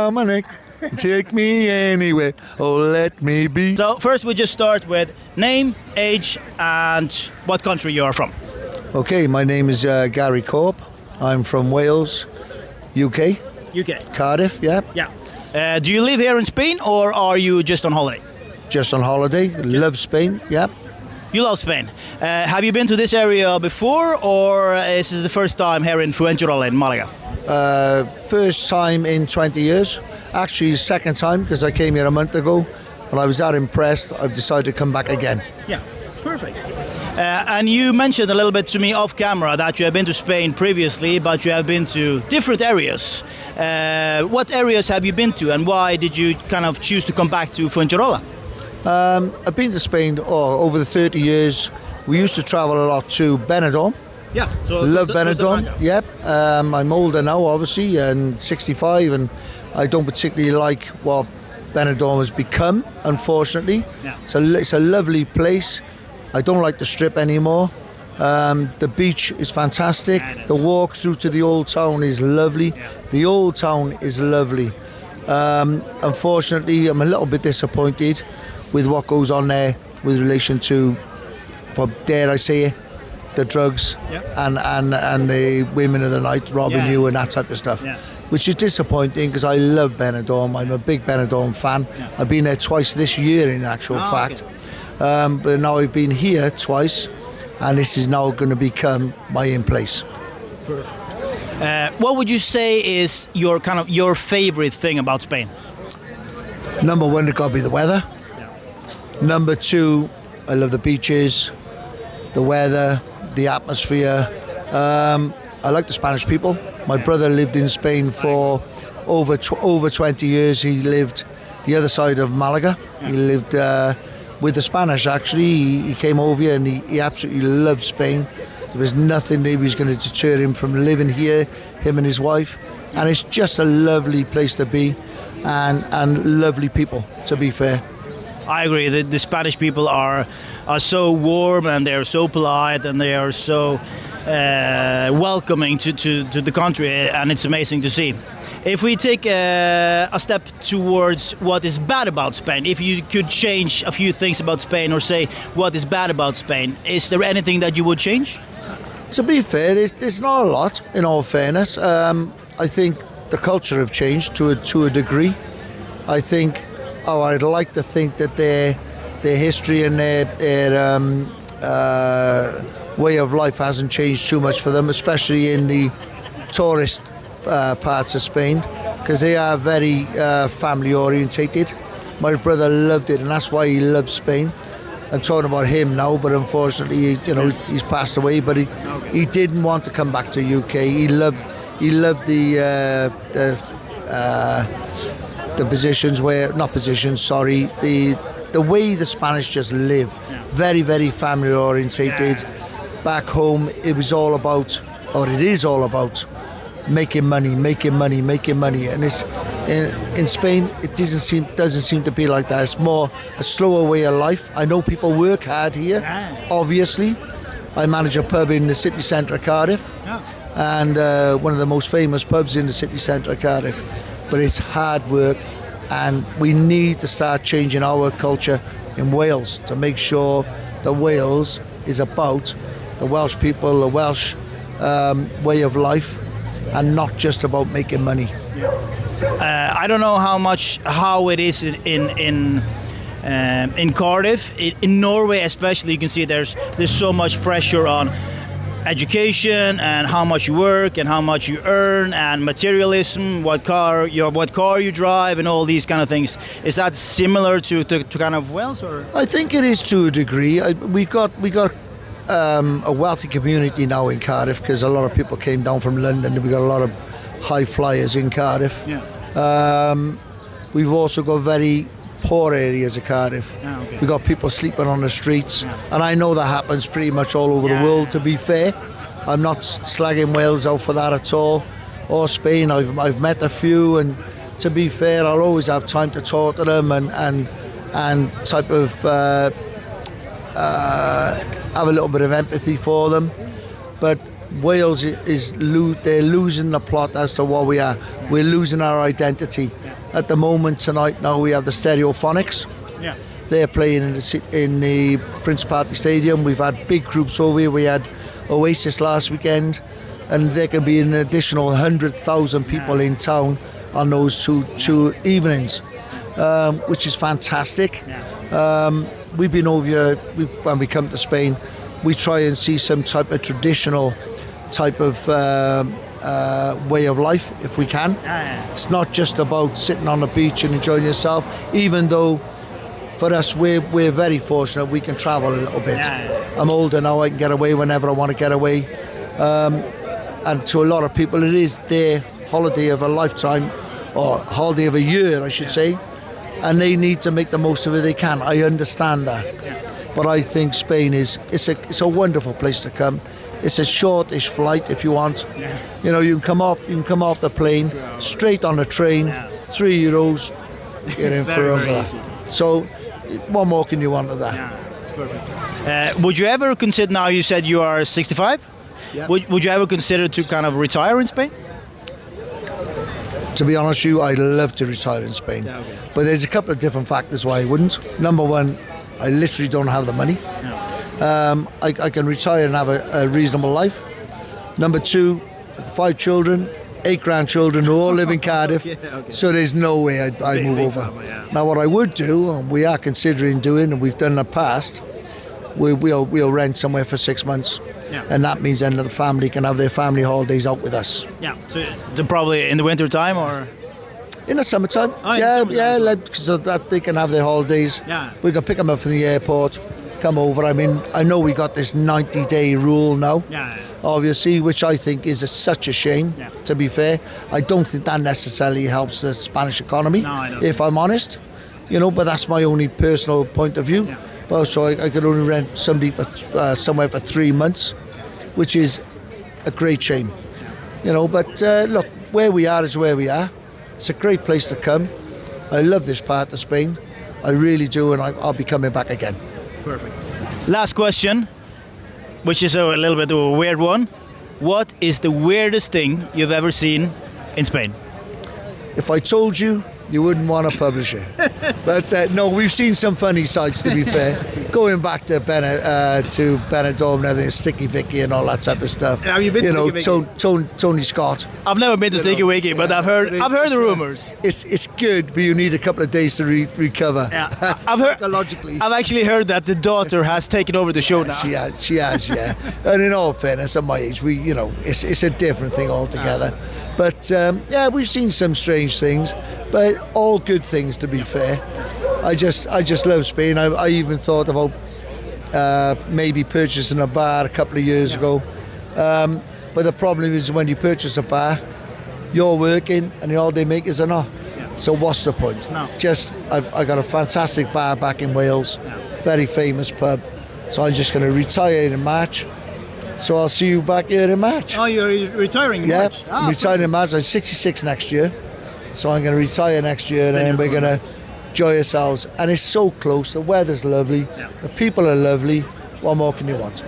around my neck. Take me anywhere. Oh, let me be. So first we just start with name, age, and what country you are from. Okay, my name is Gary Corp. I'm from Wales, UK. UK. Cardiff, yeah. Yeah. Do you live here in Spain or are you just on holiday? Just on holiday. Love Spain, yeah. You love Spain. Have you been to this area before, or is this the first time here in Fuengirola and Málaga? First time in 20 years. Actually, second time because I came here a month ago and I was that impressed, I've decided to come back again. Yeah, perfect. And you mentioned a little bit to me off camera that you have been to Spain previously, but you have been to different areas. What areas have you been to, and why did you kind of choose to come back to Fuengirola? I've been to Spain over the 30 years. We used to travel a lot to Benidorm. Yeah, so love Benidorm. Yep. I'm older now, obviously, and 65, and I don't particularly like what Benidorm has become, unfortunately. Yeah. It's a lovely place. I don't like the Strip anymore. The beach is fantastic. The walk through to the old town is lovely. Yeah. The old town is lovely. Unfortunately, I'm a little bit disappointed with what goes on there with relation to, dare I say it, the drugs. Yeah. and the women of the night robbing you and that type of stuff. Yeah. Which is disappointing because I love Benidorm. I'm a big Benidorm fan. Yeah. I've been there twice this year in actual fact. Okay. But now I've been here twice, and this is now going to become my in place. What would you say is your favorite thing about Spain? Number one, it got to be the weather. Yeah. Number two, I love the beaches, the weather, the atmosphere. I like the Spanish people. My brother lived in Spain for over 20 years. He lived the other side of Málaga. He lived with the Spanish, actually. He came over here and he absolutely loved Spain. There was nothing that was going to deter him from living here, him and his wife. And it's just a lovely place to be, and lovely people, to be fair. I agree. The Spanish people are so warm, and they are so polite, and they are so welcoming to the country, and it's amazing to see. If we take a step towards what is bad about Spain, if you could change a few things about Spain or say what is bad about Spain, is there anything that you would change? To be fair, there's not a lot, in all fairness. I think the culture have changed to a degree. I think, I'd like to think that their history and their way of life hasn't changed too much for them, especially in the tourist parts of Spain, because they are very family orientated. My brother loved it, and that's why he loves Spain. I'm talking about him now, but unfortunately, he's passed away. But he didn't want to come back to UK. He loved the positions where, not positions, sorry, the way the Spanish just live. Very, very family orientated. Back home, it was all about, or it is all about, making money, and it's in Spain. It doesn't seem to be like that. It's more a slower way of life. I know people work hard here. Obviously, I manage a pub in the city centre of Cardiff, and one of the most famous pubs in the city centre of Cardiff. But it's hard work, and we need to start changing our culture in Wales to make sure that Wales is about the Welsh people, the Welsh way of life, and not just about making money. I don't know how it is in Cardiff. In Norway especially, you can see there's so much pressure on education and how much you work and how much you earn and materialism, what car you drive and all these kind of things. Is that similar to kind of Wales? Or? I think it is to a degree. We got a wealthy community now in Cardiff because a lot of people came down from London. We got a lot of high flyers in Cardiff. Yeah. We've also got very poor areas of Cardiff. Okay. We got people sleeping on the streets, and I know that happens pretty much all over the world. To be fair, I'm not slagging Wales out for that at all, or Spain. I've met a few, and to be fair, I'll always have time to talk to them and type of have a little bit of empathy for them. But Wales they're losing the plot as to what we are. We're losing our identity. At the moment tonight, now we have the Stereophonics. Yeah. They're playing in the Principality Stadium. We've had big groups over here. We had Oasis last weekend, and there can be an additional 100,000 people in town on those two evenings, which is fantastic. We've been over here, when we come to Spain, we try and see some type of traditional type of way of life if we can. It's not just about sitting on the beach and enjoying yourself, even though for us we're very fortunate we can travel a little bit. I'm older now, I can get away whenever I want to get away, and to a lot of people it is their holiday of a lifetime, or holiday of a year I should say, and they need to make the most of it they can. I understand that, but I think Spain it's a wonderful place to come. It's a shortish flight if you want. You know, you can come off the plane, straight on the train, €3, you're in for So what more can you want of that? It's perfect. Would you ever consider, now you said you are 65, would you ever consider to kind of retire in Spain? To be honest with you, I'd love to retire in Spain. But there's a couple of different factors why I wouldn't. Number one, I literally don't have the money. I can retire and have a reasonable life. Number two, 5 children, 8 grandchildren who all live in Cardiff, so there's no way I'd move over. Now what I would do, and we are considering doing, and we've done in the past, we'll rent somewhere for 6 months. And that means then the family can have their family holidays out with us. So probably in the winter time or? In the summertime. So that they can have their holidays. We can pick them up from the airport, come over. I mean, I know we got this 90-day rule now, obviously, which I think is such a shame, to be fair. I don't think that necessarily helps the Spanish economy, if I'm honest. You know, but that's my only personal point of view. But so I could only rent somebody for somewhere for 3 months, which is a great shame. You know, but look, where we are is where we are. It's a great place to come. I love this part of Spain. I really do, and I'll be coming back again. Perfect. Last question, which is a little bit of a weird one. What is the weirdest thing you've ever seen in Spain? If I told you, you wouldn't want to publish it. But no, we've seen some funny sights, to be fair. Going back to Benidorm and everything, Sticky Vicky and all that type of stuff. Have you been to Sticky Vicky? Tony Scott. I've never been to Sticky Vicky, but I've heard the rumours. It's good, but you need a couple of days to recover. I've heard, psychologically. I've actually heard that the daughter has taken over the show now. She has, yeah. And in all fairness, at my age, it's a different thing altogether. But we've seen some strange things, but all good things, to be fair. I just love Spain. I even thought about maybe purchasing a bar a couple of years ago. But the problem is when you purchase a bar, you're working and the holiday makers are not. So what's the point? No. I got a fantastic bar back in Wales, very famous pub. So I'm just going to retire in March. So I'll see you back here in March. Oh, you're retiring in March? I'm retiring in March. I'm 66 next year. So I'm going to retire next year, and then we're going to enjoy ourselves. And it's so close. The weather's lovely. The people are lovely. What more can you want?